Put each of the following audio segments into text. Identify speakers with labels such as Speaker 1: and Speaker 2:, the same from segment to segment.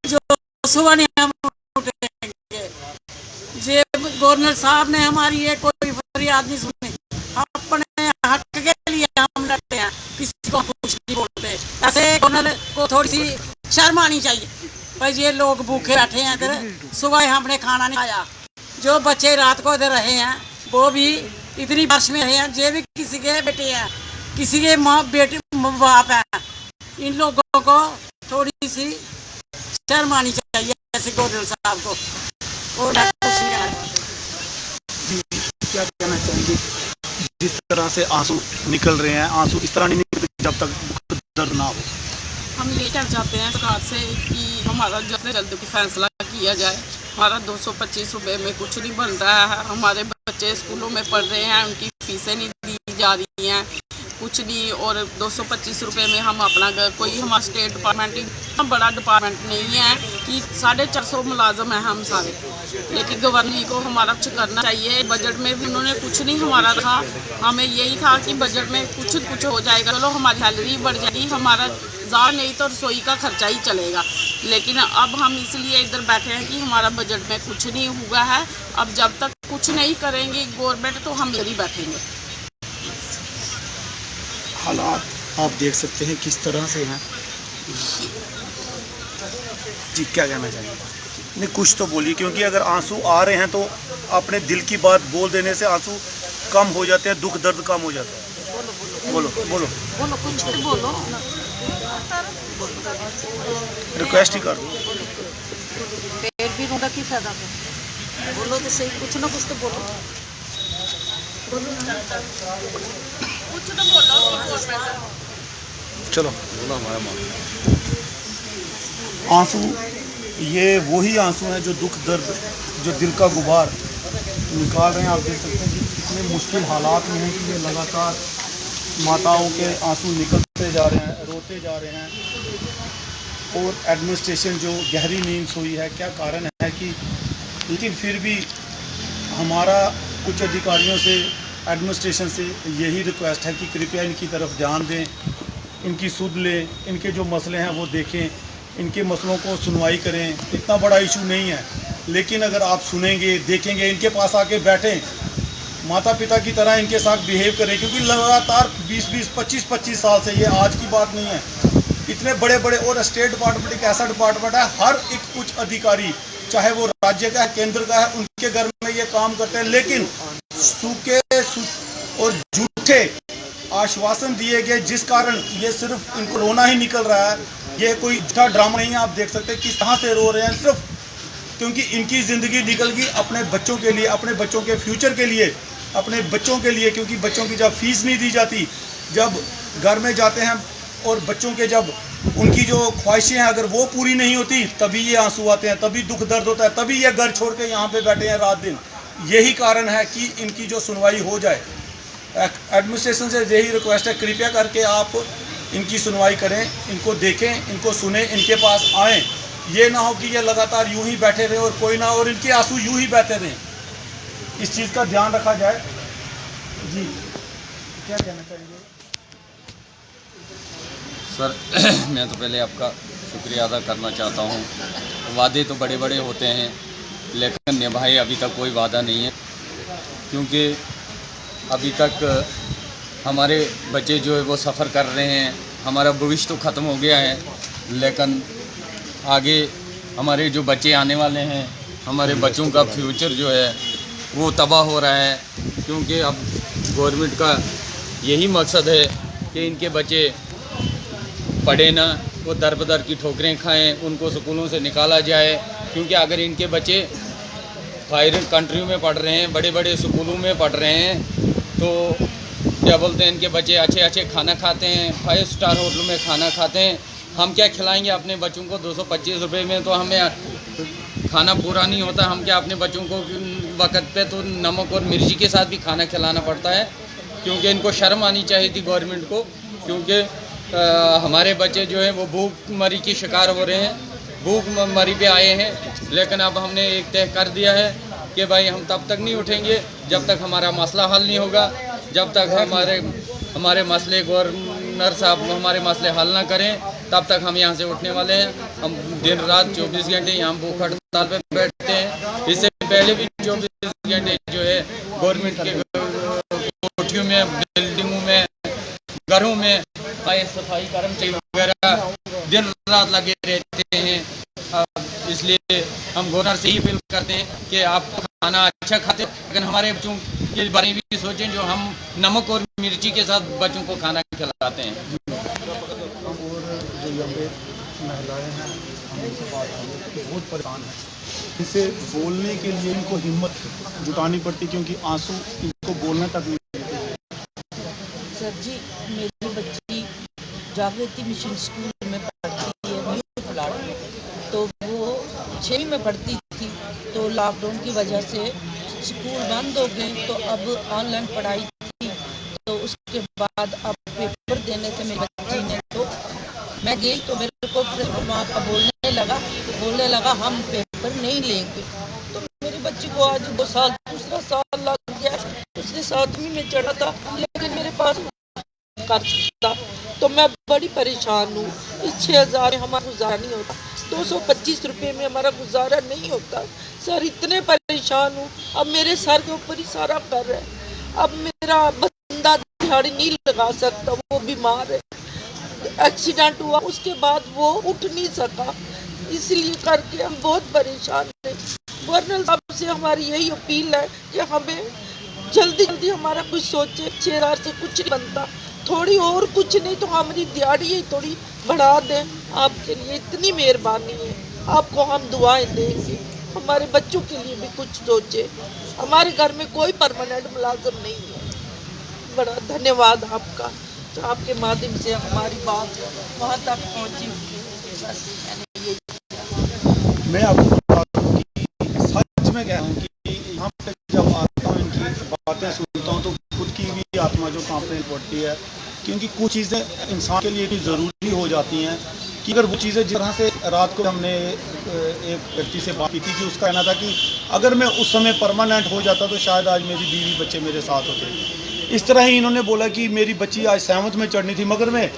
Speaker 1: जो सुबह नहीं हम उठेंगे। ये गवर्नर साहब ने हमारी ये कोई फरियाद नहीं सुनी। अपने हक के लिए हम लड़ते हैं, किसी को कुछ नहीं बोलते। ऐसे गवर्नर को थोड़ी सी शर्म आनी चाहिए। भाई ये लोग भूखे बैठे हैं इधर, सुबह हमने खाना नहीं खाया। जो बच्चे रात को इधर रहे हैं वो भी इतनी बारिश में रहे हैं। ये भी किसी के बेटे हैं, किसी के माँ बेटे बाप है। इन लोगों को थोड़ी सी शर्म आनी चाहिए ऐसे गवर्नर साहब को। और
Speaker 2: क्या कहना चाहेंगे? जिस तरह से आंसू निकल रहे हैं, आंसू इस तरह नहीं निकलते जब तक दर्द ना हो।
Speaker 3: हम ये कहना चाहते हैं सरकार से कि हमारा जल्द से जल्द फैसला किया जाए। हमारा 225 रुपये में कुछ नहीं बन रहा है। हमारे बच्चे स्कूलों में पढ़ रहे हैं, उनकी फीसें नहीं दी जा रही हैं, कुछ नहीं। और 225 रुपये में हम अपना कोई हमारा स्टेट डिपार्टमेंट इतना बड़ा डिपार्टमेंट नहीं है कि 450 मुलाजम हैं हम सारे। लेकिन गवर्नर को हमारा कुछ करना चाहिए। बजट में भी उन्होंने कुछ नहीं हमारा रखा। हमें यही था कि बजट में कुछ हो जाएगा, चलो हमारी सैलरी बढ़ जाएगी, हमारा ज़्यादा नहीं तो रसोई का खर्चा ही चलेगा। लेकिन अब हम इसलिए इधर बैठे हैं कि हमारा बजट में कुछ नहीं हुआ है। अब जब तक कुछ नहीं करेंगे गवर्नमेंट तो हम इधर ही बैठेंगे।
Speaker 2: हालात आप देख सकते हैं किस तरह से हैं जी। क्या कहना चाहेंगे? नहीं, कुछ तो बोलिए, क्योंकि अगर आंसू आ रहे हैं तो अपने दिल की बात बोल देने से आंसू कम हो जाते हैं, दुख दर्द कम हो जाता है। बोलो बोलो
Speaker 3: बोलो कुछ तो बोलो।
Speaker 2: रिक्वेस्ट ही कर दो।
Speaker 3: पेट भी रोना की फायदा है, बोलो तो सही, कुछ ना कुछ तो बोलो। कुछ तो बोलो।
Speaker 2: चलो, आंसू ये वही आंसू हैं जो दुख दर्द, जो दिल का गुबार निकाल रहे हैं। आप देख सकते हैं कि इतने मुश्किल हालात में हैं कि ये लगातार माताओं के आंसू निकलते जा रहे हैं, रोते जा रहे हैं। और एडमिनिस्ट्रेशन जो गहरी नींद सोई है, क्या कारण है कि लेकिन फिर भी हमारा कुछ अधिकारियों से, एडमिनिस्ट्रेशन से यही रिक्वेस्ट है कि कृपया इनकी तरफ ध्यान दें, इनकी सुध लें, इनके जो मसले हैं वो देखें, इनके मसलों को सुनवाई करें। इतना बड़ा इशू नहीं है, लेकिन अगर आप सुनेंगे, देखेंगे, इनके पास आके बैठें, माता पिता की तरह इनके साथ बिहेव करें। क्योंकि लगातार 20-20, 25-25 साल से, ये आज की बात नहीं है, इतने बड़े बड़े, और स्टेट डिपार्टमेंट एक ऐसा डिपार्टमेंट है, हर एक उच्च अधिकारी, चाहे वो राज्य का है, केंद्र का है, उनके घर में ये काम करते हैं। लेकिन सूखे और झूठे आश्वासन दिए गए, जिस कारण ये सिर्फ इनको रोना ही निकल रहा है। ये कोई झूठा ड्रामा नहीं है। आप देख सकते हैं किस तरह से रो रहे हैं, सिर्फ क्योंकि इनकी ज़िंदगी निकल गई अपने बच्चों के लिए, अपने बच्चों के फ्यूचर के लिए, अपने बच्चों के लिए। क्योंकि बच्चों की जब फीस नहीं दी जाती, जब घर में जाते हैं और बच्चों के जब उनकी जो ख्वाहिशें हैं अगर वो पूरी नहीं होती, तभी ये आंसू आते हैं, तभी दुख दर्द होता है, तभी ये घर छोड़ के यहाँ पे बैठे हैं रात दिन। यही कारण है कि इनकी जो सुनवाई हो जाए। एडमिनिस्ट्रेशन से यही रिक्वेस्ट है, कृपया करके आप इनकी सुनवाई करें, इनको देखें, इनको सुने, इनके पास आएँ। ये ना हो कि ये लगातार यूं ही बैठे रहे और कोई ना, और इनके आंसू यूं ही बहते रहें। इस चीज़ का ध्यान रखा जाए जी। क्या कहना चाहेंगे
Speaker 4: सर? मैं तो पहले आपका शुक्रिया अदा करना चाहता हूँ। वादे तो बड़े बड़े होते हैं, लेकिन निभाए अभी तक कोई वादा नहीं है। क्योंकि अभी तक हमारे बच्चे जो है वो सफ़र कर रहे हैं। हमारा भविष्य तो ख़त्म हो गया है, लेकिन आगे हमारे जो बच्चे आने वाले हैं, हमारे बच्चों का फ्यूचर जो है वो तबाह हो रहा है। क्योंकि अब गवर्नमेंट का यही मकसद है कि इनके बच्चे पढ़े ना, वो दर बदर की ठोकरें खाएं, उनको स्कूलों से निकाला जाए। क्योंकि अगर इनके बच्चे फॉरेन कंट्रियों में पढ़ रहे हैं, बड़े बड़े स्कूलों में पढ़ रहे हैं, तो क्या बोलते हैं, इनके बच्चे अच्छे अच्छे खाना खाते हैं, 5 स्टार होटलों में खाना खाते हैं। हम क्या खिलाएंगे अपने बच्चों को? 225 रुपये में तो हमें खाना पूरा नहीं होता। हम क्या अपने बच्चों को वक्त पे तो नमक और मिर्ची के साथ भी खाना खिलाना पड़ता है। क्योंकि इनको शर्म आनी चाहिए थी गवर्नमेंट को। क्योंकि हमारे बच्चे जो हैं वो भूखमरी की शिकार हो रहे हैं, भूखमरी पे आए हैं। लेकिन अब हमने एक तय कर दिया है कि भाई हम तब तक नहीं उठेंगे जब तक हमारा मसला हल नहीं होगा, जब तक हमारे मसले गवर्नर साहब हमारे मसले हल ना करें। तब तक हम यहाँ से उठने वाले हैं। हम दिन रात 24 घंटे यहाँ भूख हड़ताल पे बैठते हैं। इससे पहले भी 24 घंटे जो है गवर्नमेंट के कोठियों में, बिल्डिंगों में, घरों में सफाई कर्मचारी वगैरह दिन रात लगे रहते हैं। इसलिए हम गवर्नर से ही अपील करते हैं कि आप खाना अच्छा खाते, लेकिन हमारे बच्चों के बारे में भी सोचें जो हम नमक और मिर्ची के साथ बच्चों को खाना खिलाते हैं।
Speaker 2: और जो यहाँ पे महिलाएं हैं, हम उनसे बात करें, बहुत परेशान हैं। इसे बोलने के लिए इनको हिम्मत जुटानी पड़ती, क्योंकि आंसू इनको बोलने तक नहीं देते।
Speaker 5: सर जी, मेरी बच्ची जागृति मिशन स्कूल में पढ़ती है, न्यू प्लाट में। तो वो 6वीं में पढ़ती थी, तो लॉकडाउन की वजह से स्कूल बंद हो गए, तो अब ऑनलाइन पढ़ाई थी। तो उसके बाद अब पेपर देने से मेरी बच्ची ने, तो मैं गई तो मेरे को वहाँ का बोलने लगा हम पेपर नहीं लेंगे। तो मेरी बच्ची को आज 2 साल, दूसरा साल लग गया, उसने 7वीं में चढ़ा था, लेकिन मेरे पास खर्च था। तो मैं बड़ी परेशान हूँ। इस 6,000 में हमारा गुजारा नहीं होता, 225 रुपये में हमारा गुजारा नहीं होता। सर इतने परेशान हूँ। अब मेरे सर के ऊपर ही सारा कर है। अब मेरा बंदा दिहाड़ी नहीं लगा सकता, वो बीमार है, एक्सीडेंट हुआ, उसके बाद वो उठ नहीं सका, इसलिए करके हम बहुत परेशान हैं। गवर्नर साहब से हमारी यही अपील है कि हमें जल्दी जल्दी हमारा कुछ सोचे। 6,000 से कुछ नहीं बनता, थोड़ी और कुछ नहीं तो हमारी दिहाड़ी ही थोड़ी बढ़ा दें। आपके लिए इतनी मेहरबानी है, आपको हम दुआएं देंगे। हमारे बच्चों के लिए भी कुछ सोचे। हमारे घर में कोई परमानेंट मुलाजिम नहीं है। बड़ा धन्यवाद आपका, तो आपके माध्यम से हमारी बात वहाँ तक पहुँची। बस मैंने ये
Speaker 2: मैं आपको बता दूं कि सच में कह रहा हूँ कि यहाँ पे जब आता हूँ, इनकी बातें सुनता हूँ, तो खुद की भी आत्मा जो कांपने पड़ती है। क्योंकि कुछ चीज़ें इंसान के लिए भी ज़रूरी हो जाती हैं कि अगर वो चीज़ें, जिस तरह से रात को हमने एक व्यक्ति से बात की थी कि उसका कहना था कि अगर मैं उस समय परमानेंट हो जाता तो शायद आज मेरी बीवी बच्चे मेरे साथ होते। इस तरह ही इन्होंने बोला कि मेरी बच्ची आज 7th में चढ़नी थी, मगर मैं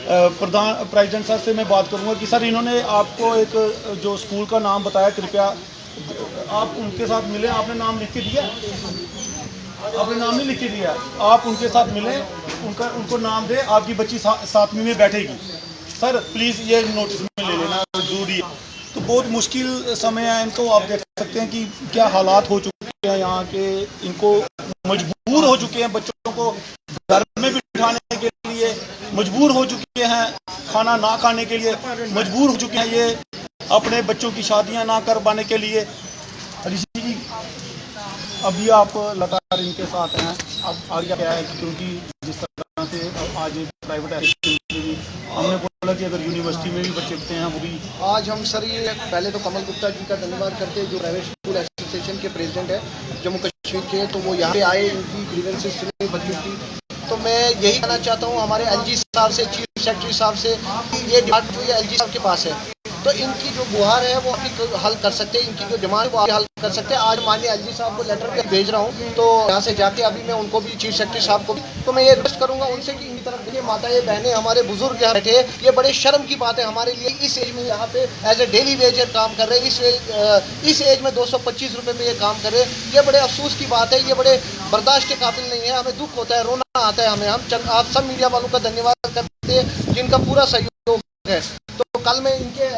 Speaker 2: प्रेसिडेंट सर से मैं बात करूंगा कि सर इन्होंने आपको एक जो स्कूल का नाम बताया, कृपया आप उनके साथ मिलें। आपने नाम लिख के दिया? आपने नाम नहीं लिख के दिया, आप उनके साथ मिलें, उनको नाम दे, आपकी बच्ची 7वीं में बैठेगी। सर प्लीज़ ये नोटिस में ले लेना, जरूरी है। तो बहुत मुश्किल समय है इनको, आप देख सकते हैं कि क्या हालात हो चुके हैं यहाँ के। इनको मजबूर हो चुके हैं बच्चों को घर में बिठाने के लिए, मजबूर हो चुके हैं खाना ना खाने के लिए, मजबूर हो चुके हैं ये अपने बच्चों की शादियां ना कर पाने के लिए। ऋषि जी, अभी आप लगातार इनके साथ हैं, अब आगे क्या है? क्योंकि जिस तरह से आज प्राइवेट हमने बोला कि अगर यूनिवर्सिटी में भी बच्चे होते हैं वो भी।
Speaker 6: आज हम सर ये पहले तो कमल गुप्ता जी का धन्यवाद करते हैं, जो प्राइवेट स्कूल एसोसिएशन के प्रेसिडेंट है जम्मू कश्मीर के। तो वो यहाँ पे आए, इनकी ग्रीवेंसेस सुने बच्चों की। तो मैं यही कहना चाहता हूँ हमारे एलजी साहब से, चीफ सेक्रेटरी साहब से, कि ये डिमांड जो है एलजी साहब के पास है, तो इनकी जो गुहार है वो अभी हल कर सकते हैं, इनकी जो डिमांड वो हल कर सकते हैं। आज माननीय एलजी साहब को लेटर भी भेज रहा हूँ, तो यहाँ से जाके अभी मैं उनको भी, चीफ सेक्रेटरी साहब को भी, तो मैं ये रिक्वेस्ट करूँगा उनसे कि इनकी तरफ देखिए, माताएं बहनें हमारे बुजुर्ग यहाँ बैठे, ये बड़े शर्म की बात है हमारे लिए। इस एज में यहाँ पे एज ए डेली वेजर काम कर रहे हैं, इस एज में 225 रुपये में ये काम कर रहे हैं। ये बड़े अफसोस की बात है, ये बड़े बर्दाश्त के काबिल नहीं है। हमें दुख होता है, रोना आता है हमें। हम आप सब मीडिया वालों का धन्यवाद करते हैं जिनका पूरा सहयोग है। तो कल मैं इनके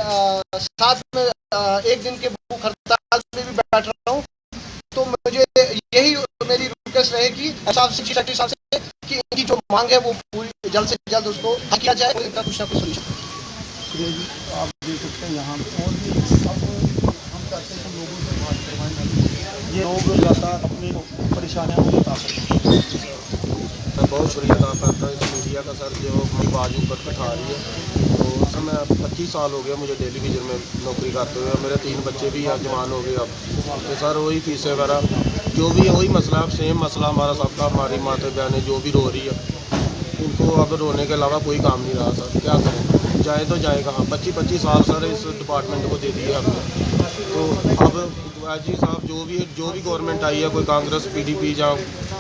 Speaker 6: साथ में एक दिन के भूख हड़ताल में भी बैठ रहा हूँ। तो मुझे यही मेरी रिक्वेस्ट रहेगी साहब से, सेक्रेटरी साहब से, कि इनकी जो मांग है वो पूरी जल्द से जल्द उसको हल किया जाए, इनका कुछ ना कुछ सोल्यूशन।
Speaker 2: आप देख सकते हैं यहाँ और भी अब हम चाहते हैं कि लोगों से बात करवाएं, ये लोग लगातार अपनी परेशानियाँ बता सकते हैं।
Speaker 7: मैं बहुत शुक्रिया अदा करता हूँ इस मीडिया का सर, जो मेरी बात ऊपर बैठा रही है। तो सर मैं 25 साल हो गया मुझे डेली विजन में नौकरी करते हुए, मेरे 3 बच्चे भी हैं, जवान हो गए अब। तो सर वही फीसें वगैरह जो भी है वही मसला, सेम मसला हमारा सबका। हमारी माता बहनें जो भी रो रही है, इनको अब रोने के अलावा कोई काम नहीं रहा सर, क्या करें? जाए तो जाए कहाँ? 25 साल सर इस डिपार्टमेंट को दे दिए हमने। तो अब जी साहब जो भी गवर्नमेंट आई है, कोई कांग्रेस, PDP या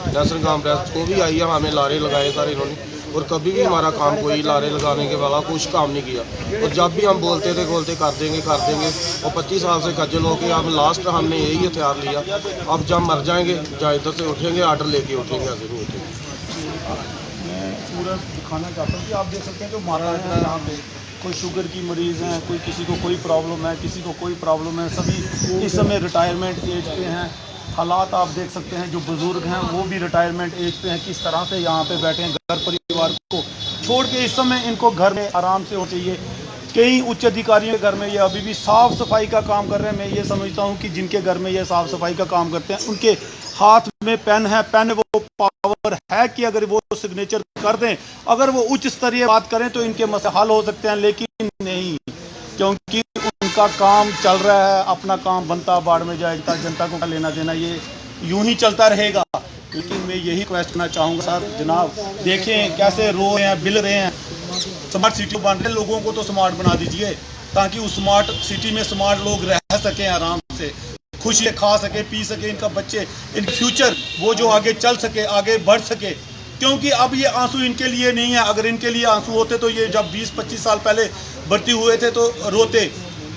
Speaker 7: नेशनल कांग्रेस को भी आई है, हमें लारे लगाए सर इन्होंने, और कभी भी हमारा काम कोई लारे लगाने के वाला कुछ काम नहीं किया। और जब भी हम बोलते थे बोलते कर देंगे और 25 साल से खज्जल होकर अब लास्ट हमने यही हथियार लिया। अब जब मर जाएंगे या इधर से उठेंगे आर्डर लेके उठेंगे, ऐसे नहीं उठेंगे।
Speaker 2: मैं पूरा दिखाना चाहता हूँ कि आप देख सकते हैं जो माता है यहाँ पे, कोई शुगर की मरीज़ हैं, कोई किसी को कोई प्रॉब्लम है, किसी को कोई प्रॉब्लम है, सभी इस समय रिटायरमेंट एज पे हैं। हालात आप देख सकते हैं, जो बुज़ुर्ग हैं वो भी रिटायरमेंट एज पे हैं, किस तरह से यहाँ पे बैठे हैं। घर परिवार को छोड़ के इस समय इनको घर में आराम से हो चाहिए। कई उच्च अधिकारियों के घर में ये अभी भी साफ़ सफाई का काम कर रहे हैं। मैं ये समझता हूँ कि जिनके घर में ये साफ़ सफाई का काम करते हैं उनके हाथ में पेन है, पेन वो पावर है कि अगर वो सिग्नेचर कर दें, अगर वो उच्च स्तरीय बात करें तो इनके मसले हल हो सकते हैं। लेकिन नहीं, क्योंकि उनका काम चल रहा है, अपना काम बनता बाढ़ में जाएगा, जनता को लेना देना ये यूं ही चलता रहेगा। लेकिन मैं यही रिक्वेस्ट करना चाहूँगा सर जनाब, देखें कैसे रो रहे हैं, बिल रहे हैं। स्मार्ट सिटी बन रहे, लोगों को तो स्मार्ट बना दीजिए ताकि उस स्मार्ट सिटी में स्मार्ट लोग रह सकें, आराम से खुश खा सके, पी सके, इनका बच्चे, इनके फ्यूचर वो जो आगे चल सके, आगे बढ़ सके। क्योंकि अब ये आंसू इनके लिए नहीं है। अगर इनके लिए आंसू होते तो ये जब 20-25 साल पहले भर्ती हुए थे तो रोते,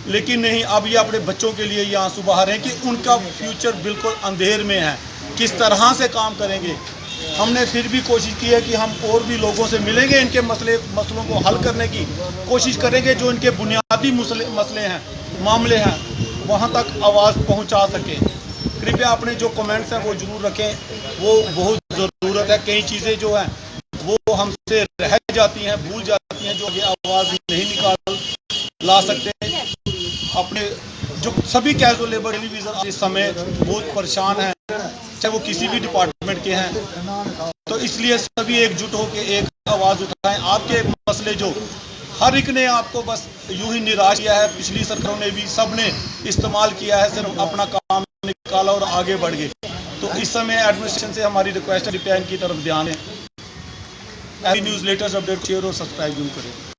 Speaker 2: लेकिन नहीं, अब ये अपने बच्चों के लिए ये आंसू बहा रहे हैं कि उनका फ्यूचर बिल्कुल अंधेर में है। किस तरह से काम करेंगे। हमने फिर भी कोशिश की है कि हम और भी लोगों से मिलेंगे, इनके मसलों को हल करने की कोशिश करेंगे। जो इनके बुनियादी मसले हैं, मामले हैं, वहाँ तक आवाज़ पहुँचा सकें। कृपया अपने जो कमेंट्स हैं वो ज़रूर रखें, वो बहुत ज़रूरत है। कई चीज़ें जो हैं वो हमसे रह जाती हैं, भूल जाती हैं, जो ये आवाज़ नहीं निकाल ला सकते। अपने जो सभी कैजुअल लेबर टेलीविज़न इस समय बहुत परेशान हैं, चाहे वो किसी भी डिपार्टमेंट के हैं, तो इसलिए सभी एकजुट होकर एक आवाज़ उठाएं। आपके मसले जो हर एक ने आपको बस यूं ही निराश किया है, पिछली सरकारों ने भी सब ने इस्तेमाल किया है, सिर्फ अपना काम निकाला और आगे बढ़ गए। तो इस समय एडमिनिस्ट्रेशन से हमारी रिक्वेस्ट है, रिपेयर की तरफ ध्यान है। न्यूज़ लेटर्स अपडेट शेयर और सब्सक्राइब जरूर करें।